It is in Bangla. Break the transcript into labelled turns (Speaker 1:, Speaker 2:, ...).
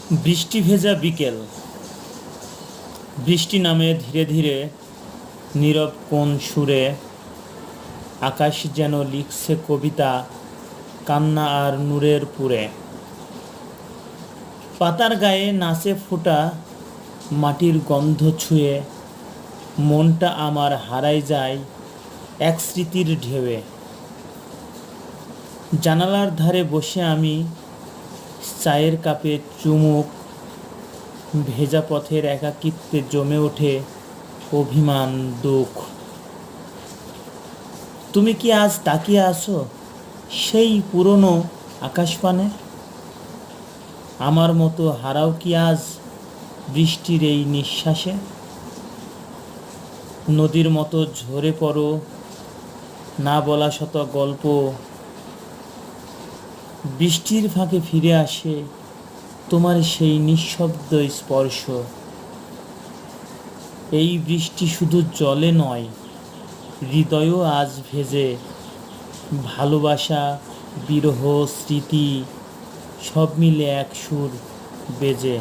Speaker 1: বৃষ্টি ভেজা বিকেল। বৃষ্টি নামে ধীরে ধীরে, নীরব কোন সুরে। আকাশ যেন লিখছে কবিতা, কান্না আর নূরের পুরে। পাতার গায়ে নাচে ফোঁটা, মাটির গন্ধ ছুঁয়ে মনটা আমার হারায় যায় এক স্মৃতির ঢেউয়ে। জানালার ধারে বসে আমি, চায়ের কাপে চুমুক, ভেজা পথের একাকিত্বে জমে ওঠে অভিমান, দুঃখ। তুমি কি আজ তাকিয়ে আছো সেই পুরনো আকাশপানে? আমার মতো হারাও কি আজ বৃষ্টির এই নিঃশ্বাসে? নদীর মতো ঝরে পড়ো, না বলা শত গল্প বৃষ্টির ফাঁকে ফিরে আসে তোমার সেই নিঃশব্দ স্পর্শ। এই বৃষ্টি শুধু জলে নয়, হৃদয়ও আজ ভেজে। ভালোবাসা, বিরহ, স্মৃতি সব মিলে এক সুর বেজে।